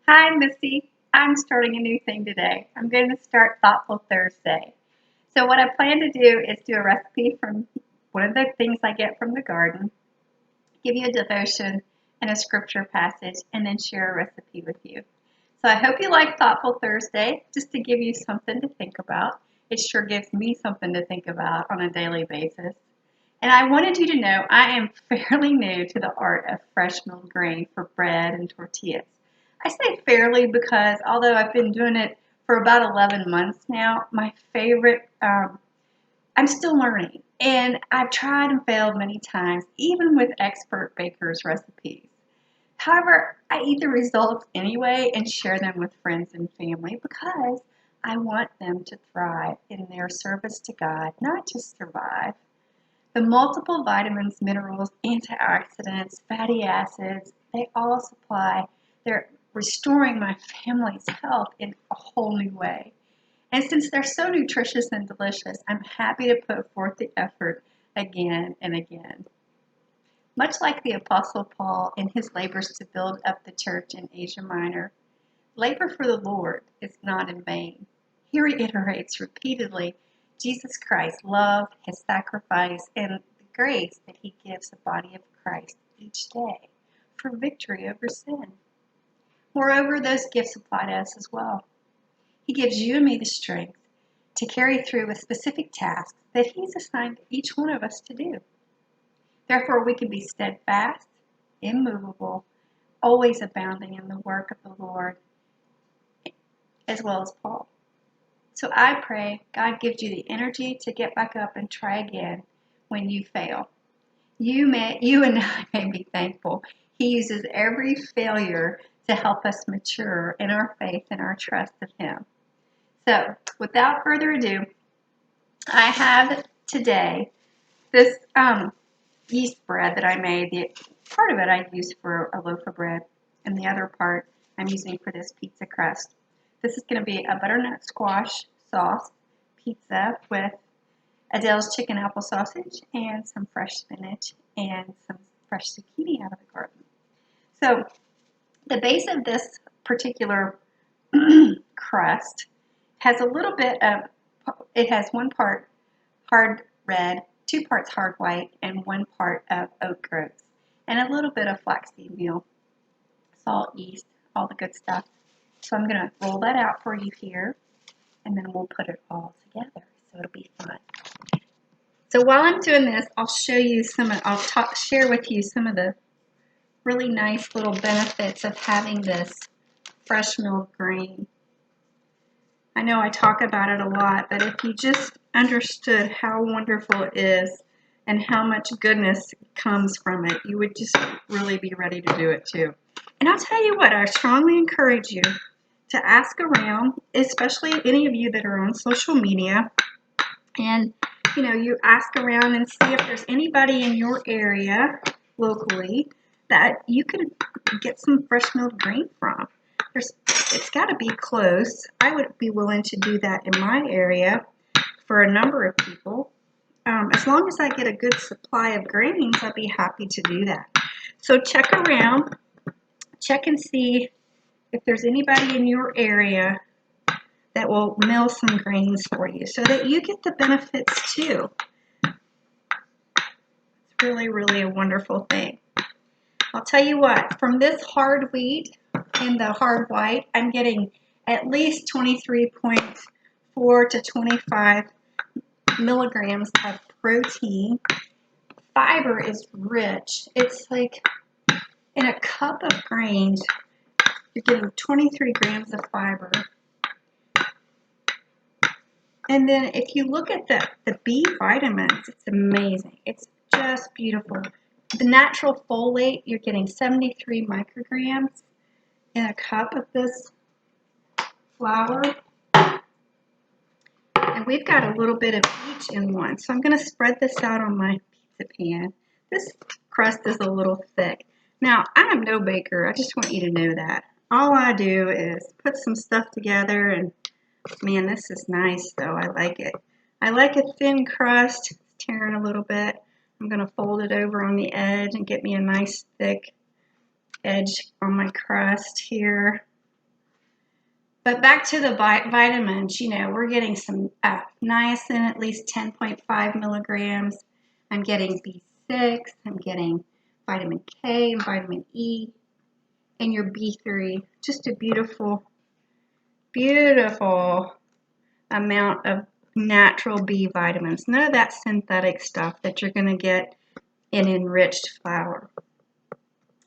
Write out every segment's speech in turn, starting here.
Hi, Missy. I'm starting a new thing today. I'm going to start Thoughtful Thursday. So, what I plan to do is do a recipe from one of the things I get from the garden, give you a devotion and a scripture passage, and then share a recipe with you. So, I hope you like Thoughtful Thursday, just to give you something to think about. It sure gives me something to think about on a daily basis. And I wanted you to know I am fairly new to the art of fresh milled grain for bread and tortillas. I say fairly because although I've been doing it for about 11 months now, my favorite, I'm still learning. And I've tried and failed many times, even with expert bakers' recipes. However, I eat the results anyway and share them with friends and family because I want them to thrive in their service to God, not just survive. The multiple vitamins, minerals, antioxidants, fatty acids, they all supply, they're restoring my family's health in a whole new way. And since they're so nutritious and delicious, I'm happy to put forth the effort again and again. Much like the Apostle Paul in his labors to build up the church in Asia Minor, labor for the Lord is not in vain. He reiterates repeatedly Jesus Christ's love, his sacrifice, and the grace that he gives the body of Christ each day for victory over sin. Moreover, those gifts apply to us as well. He gives you and me the strength to carry through with specific tasks that he's assigned each one of us to do. Therefore, we can be steadfast, immovable, always abounding in the work of the Lord, as well as Paul. So I pray God gives you the energy to get back up and try again when you fail. You and I may be thankful. He uses every failure to help us mature in our faith and our trust of him. So, without further ado, I have today this yeast bread that I made. The part of it I used for a loaf of bread, and the other part I'm using for this pizza crust. This is going to be a butternut squash sauce pizza with Adele's chicken apple sausage and some fresh spinach and some fresh zucchini out of the garden. So the base of this particular crust has a little bit of, it has 1 part hard red, 2 parts hard white, and 1 part of oat groats, and a little bit of flaxseed meal, salt, yeast, all the good stuff. So I'm going to roll that out for you here, and then we'll put it all together. So it'll be fun. So while I'm doing this, I'll show you share with you some of the really nice little benefits of having this fresh milled grain. I know I talk about it a lot, but if you just understood how wonderful it is and how much goodness comes from it, you would just really be ready to do it too. And I'll tell you what, I strongly encourage you to ask around, especially any of you that are on social media, and you ask around and see if there's anybody in your area locally that you can get some fresh milled grain from. It's got to be close. I would be willing to do that in my area for a number of people. As long as I get a good supply of grains, I'd be happy to do that. So check around, check and see if there's anybody in your area that will mill some grains for you so that you get the benefits too. It's really, really a wonderful thing. I'll tell you what, from this hard wheat and the hard white, I'm getting at least 23.4 to 25 milligrams of protein. Fiber is rich. It's like in a cup of grains, you're getting 23 grams of fiber. And then if you look at the B vitamins, it's amazing. It's just beautiful. The natural folate, you're getting 73 micrograms in a cup of this flour. And we've got a little bit of each in one. So I'm going to spread this out on my pizza pan. This crust is a little thick. Now, I am no baker. I just want you to know that. All I do is put some stuff together, and man, this is nice though. I like it. I like a thin crust. It's tearing a little bit. I'm going to fold it over on the edge and get me a nice thick edge on my crust here. But back to the vitamins, you know, we're getting some niacin, at least 10.5 milligrams. I'm getting B6, I'm getting vitamin K and vitamin E, and your B3. Just a beautiful, beautiful amount of natural B vitamins. None of that synthetic stuff that you're going to get in enriched flour.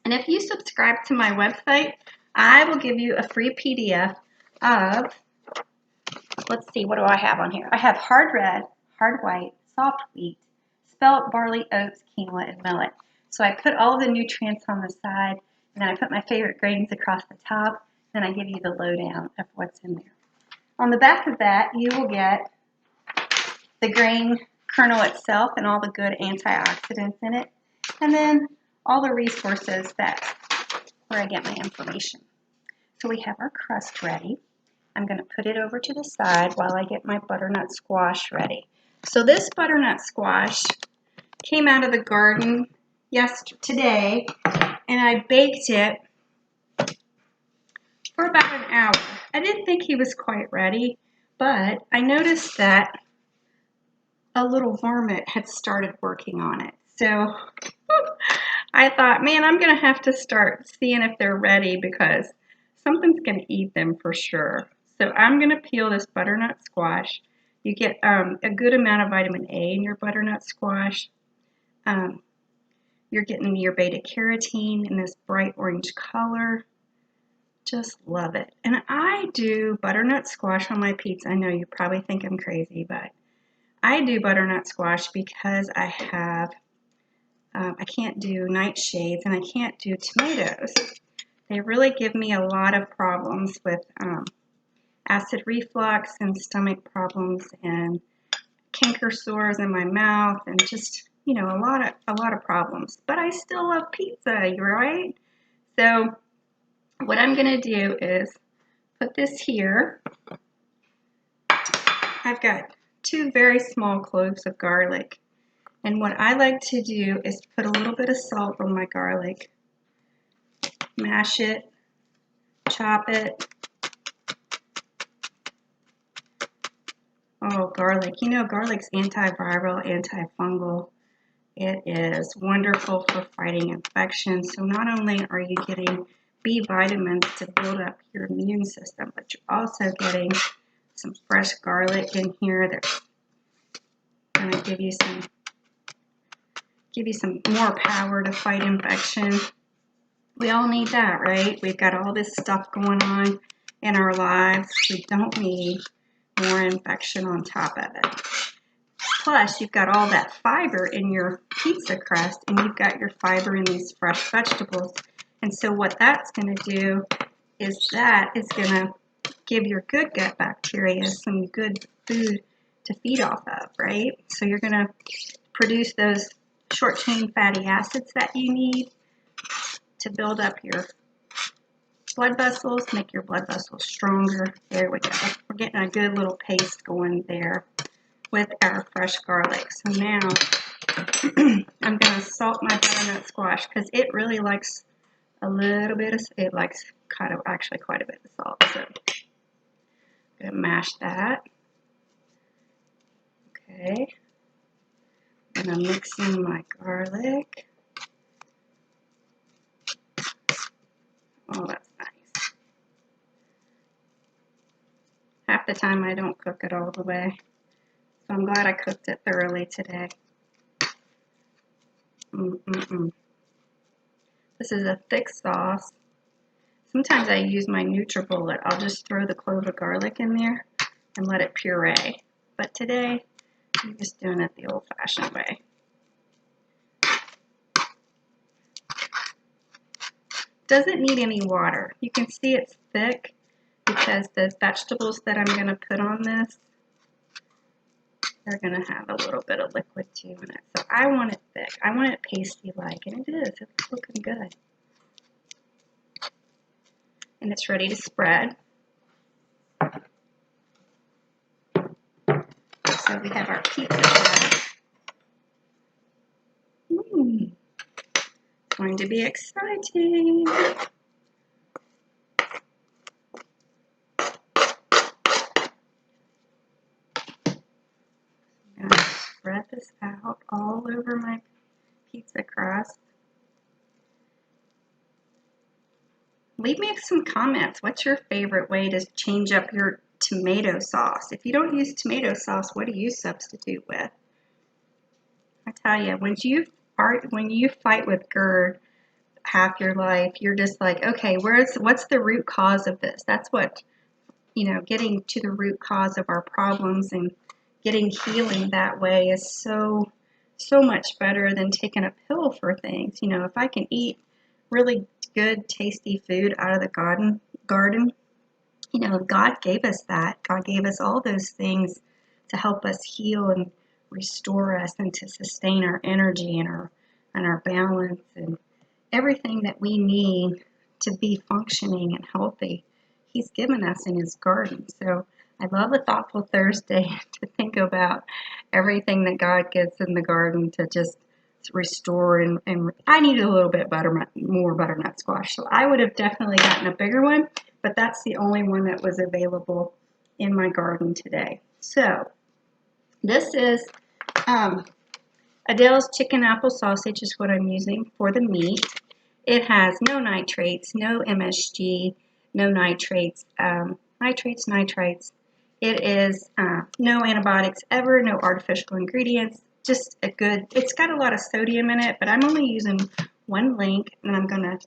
And if you subscribe to my website, I will give you a free PDF of, let's see, what do I have on here? I have hard red, hard white, soft wheat, spelt, barley, oats, quinoa, and millet. So I put all the nutrients on the side, and then I put my favorite grains across the top, then I give you the lowdown of what's in there. On the back of that, you will get the grain kernel itself and all the good antioxidants in it, and then all the resources that where I get my information. So we have our crust ready. I'm going to put it over to the side while I get my butternut squash ready. So this butternut squash came out of the garden today, and I baked it for about an hour. I didn't think he was quite ready, but I noticed that a little varmint had started working on it. So I thought, man, I'm going to have to start seeing if they're ready because something's going to eat them for sure. So I'm going to peel this butternut squash. You get a good amount of vitamin A in your butternut squash. You're getting your beta carotene in this bright orange color. Just love it. And I do butternut squash on my pizza. I know you probably think I'm crazy, but I do butternut squash because I have, I can't do nightshades and I can't do tomatoes. They really give me a lot of problems with acid reflux and stomach problems and canker sores in my mouth and just, you know, a lot of problems. But I still love pizza, right? So what I'm going to do is put this here. I've got 2 very small cloves of garlic. And what I like to do is put a little bit of salt on my garlic, mash it, chop it. Oh, garlic. You know, garlic's antiviral, antifungal. It is wonderful for fighting infections. So not only are you getting B vitamins to build up your immune system, but you're also getting some fresh garlic in here that's going to give you some more power to fight infection. We all need that, right? We've got all this stuff going on in our lives. We don't need more infection on top of it. Plus, you've got all that fiber in your pizza crust, and you've got your fiber in these fresh vegetables. And so what that's going to do is that is going to give your good gut bacteria some good food to feed off of, right? So you're going to produce those short-chain fatty acids that you need to build up your blood vessels, make your blood vessels stronger. There we go. We're getting a good little paste going there with our fresh garlic. So now I'm going to salt my butternut squash because it really likes a little bit of, it likes actually quite a bit of salt. So I'm going to mash that. Okay. I'm going to mix in my garlic. Oh, that's nice. Half the time I don't cook it all the way. So I'm glad I cooked it thoroughly today. This is a thick sauce. Sometimes I use my NutriBullet. I'll just throw the clove of garlic in there and let it puree. But today, I'm just doing it the old-fashioned way. Doesn't need any water. You can see it's thick because the vegetables that I'm going to put on this, they're going to have a little bit of liquid too in it. So I want it thick. I want it pasty-like, and it is. It's looking good. And it's ready to spread. So we have our pizza bread. It's going to be exciting. salt all over my pizza crust. Leave me some comments. What's your favorite way to change up your tomato sauce? If you don't use tomato sauce, what do you substitute with? I tell you, when you fight with GERD half your life, you're just like, okay, what's the root cause of this? That's what, getting to the root cause of our problems and getting healing that way is so much better than taking a pill for things. If I can eat really good, tasty food out of the garden, God gave us that. God gave us all those things to help us heal and restore us and to sustain our energy and our balance and everything that we need to be functioning and healthy. He's given us in his garden. So I love a Thoughtful Thursday to think about everything that God gives in the garden to just restore and I needed a little bit more butternut squash. So I would have definitely gotten a bigger one, but that's the only one that was available in my garden today. So this is Adele's chicken apple sausage is what I'm using for the meat. It has no nitrates, no MSG, no nitrates, nitrites. It is no antibiotics ever, no artificial ingredients, just it's got a lot of sodium in it, but I'm only using one link, and I'm going to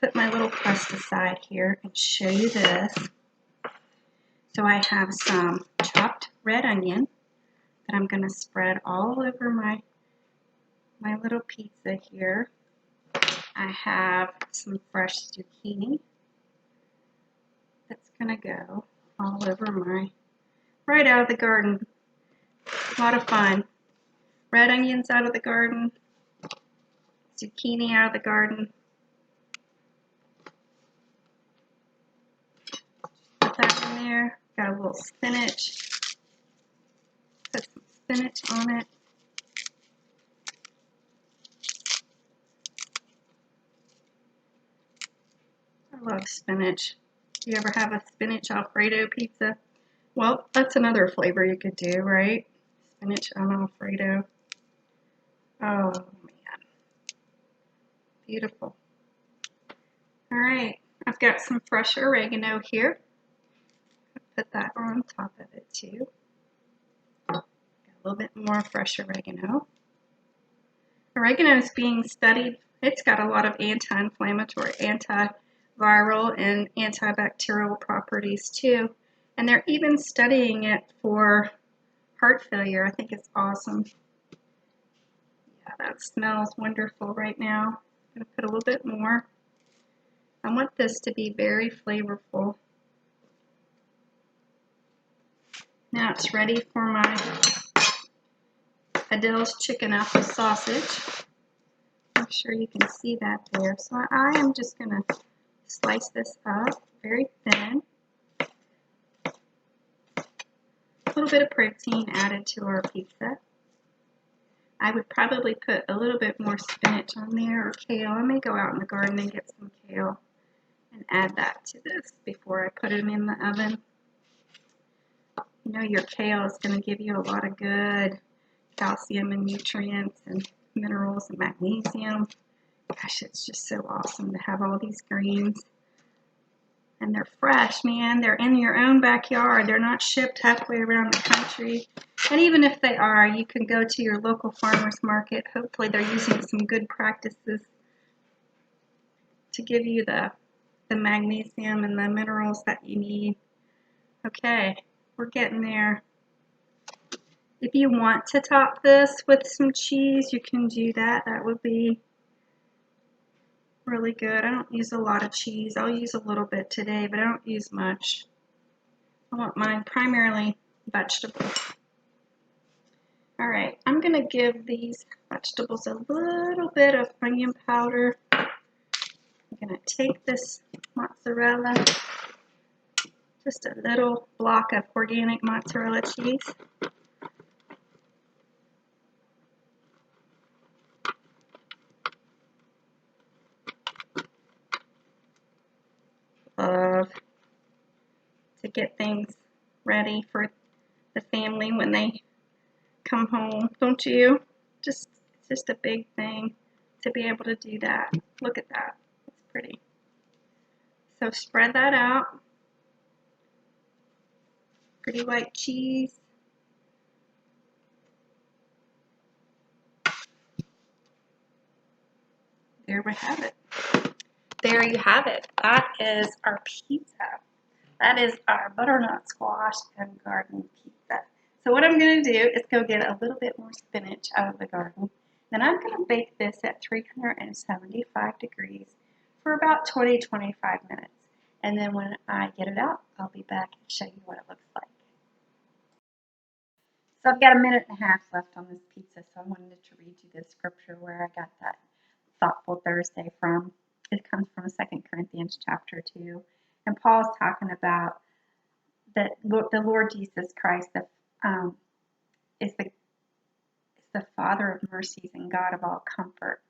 put my little crust aside here and show you this. So I have some chopped red onion that I'm going to spread all over my little pizza here. I have some fresh zucchini that's going to go all over right out of the garden. A lot of fun. Red onions out of the garden, zucchini out of the garden. Put that in there. Got a little spinach. Put some spinach on it. I love spinach. Do you ever have a spinach Alfredo pizza? Well, that's another flavor you could do, right? Spinach on Alfredo. Oh, man. Beautiful. All right. I've got some fresh oregano here. Put that on top of it, too. Got a little bit more fresh oregano. Oregano is being studied. It's got a lot of anti-inflammatory, antiviral, and antibacterial properties, too. And they're even studying it for heart failure. I think it's awesome. Yeah, that smells wonderful right now. I'm going to put a little bit more. I want this to be very flavorful. Now it's ready for my Adele's chicken apple sausage. I'm sure you can see that there. So I am just going to slice this up very thin. A little bit of protein added to our pizza. I would probably put a little bit more spinach on there or kale. I may go out in the garden and get some kale and add that to this before I put it in the oven. You know, your kale is going to give you a lot of good calcium and nutrients and minerals and magnesium. Gosh, it's just so awesome to have all these greens. And they're fresh, man. They're in your own backyard. They're not shipped halfway around the country. And even if they are, you can go to your local farmer's market. Hopefully they're using some good practices to give you the magnesium and the minerals that you need. Okay, we're getting there. If you want to top this with some cheese, you can do that. That would be really good. I don't use a lot of cheese. I'll use a little bit today, but I don't use much. I want mine primarily vegetable. All right, I'm going to give these vegetables a little bit of onion powder. I'm going to take this mozzarella, just a little block of organic mozzarella cheese. Love to get things ready for the family when they come home, don't you? It's just a big thing to be able to do that. Look at that. It's pretty. So spread that out. Pretty white cheese. There we have it. There you have it. That is our pizza. That is our butternut squash and garden pizza. So what I'm going to do is go get a little bit more spinach out of the garden. Then I'm going to bake this at 375 degrees for about 20-25 minutes. And then when I get it out, I'll be back and show you what it looks like. So I've got a minute and a half left on this pizza, so I wanted to read you the scripture where I got that Thoughtful Thursday from. It comes from 2 Corinthians chapter 2. And Paul's talking about that the Lord Jesus Christ is the Father of mercies and God of all comfort.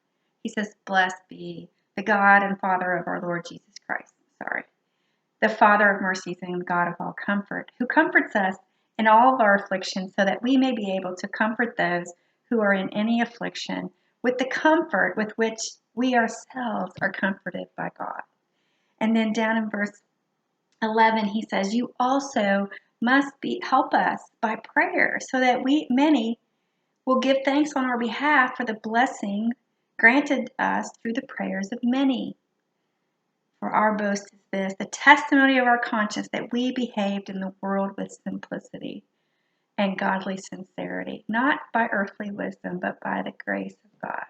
He says, blessed be the God and Father of our Lord Jesus Christ. The Father of mercies and God of all comfort, who comforts us in all of our affliction, so that we may be able to comfort those who are in any affliction with the comfort with which we ourselves are comforted by God. And then down in verse 11, he says, you also must help us by prayer, so that many will give thanks on our behalf for the blessing granted us through the prayers of many. For our boast is this, the testimony of our conscience, that we behaved in the world with simplicity and godly sincerity, not by earthly wisdom, but by the grace of God,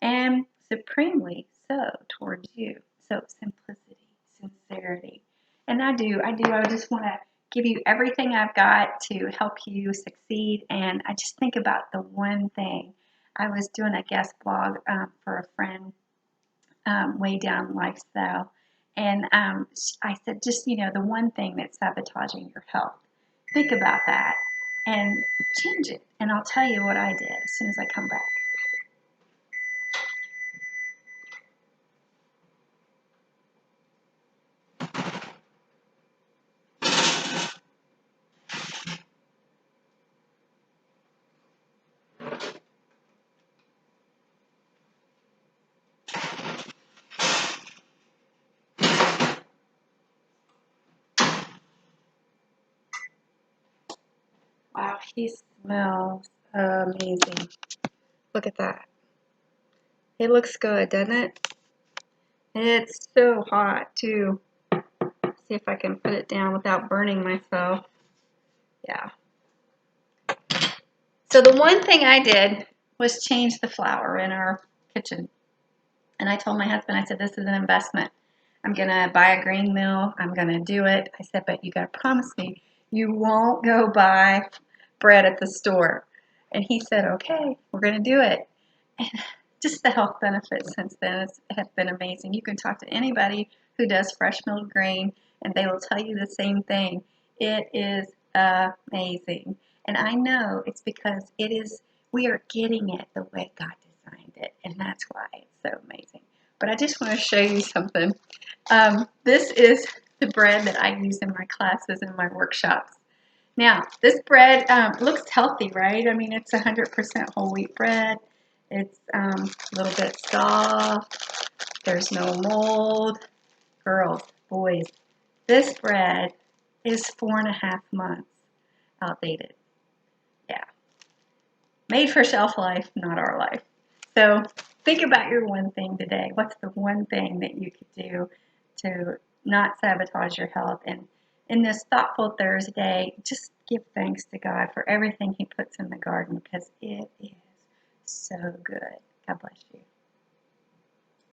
and supremely so towards you. So simplicity, sincerity. And I just want to give you everything I've got to help you succeed. And I just think about the one thing. I was doing a guest blog for a friend, Way Down Lifestyle. And I said, just, the one thing that's sabotaging your health. Think about that and change it. And I'll tell you what I did as soon as I come back. Wow, he smells amazing. Look at that. It looks good, doesn't it? It's so hot, too. See if I can put it down without burning myself. Yeah. So the one thing I did was change the flour in our kitchen. And I told my husband, I said, this is an investment. I'm going to buy a grain mill. I'm going to do it. I said, but you got to promise me you won't go buy bread at the store. And he said, okay, we're going to do it. And just the health benefits since then have been amazing. You can talk to anybody who does fresh milled grain, and they will tell you the same thing. It is amazing. And I know it's because we are getting it the way God designed it, and that's why it's so amazing. But I just want to show you something. This is the bread that I use in my classes and my workshops. Now, this bread looks healthy, right? I mean, it's 100% whole wheat bread. It's a little bit soft. There's no mold. Girls, boys, this bread is 4.5 months outdated. Yeah. Made for shelf life, not our life. So think about your one thing today. What's the one thing that you could do to not sabotage your health? And in this Thoughtful Thursday, just give thanks to God for everything He puts in the garden, because it is so good. God bless you.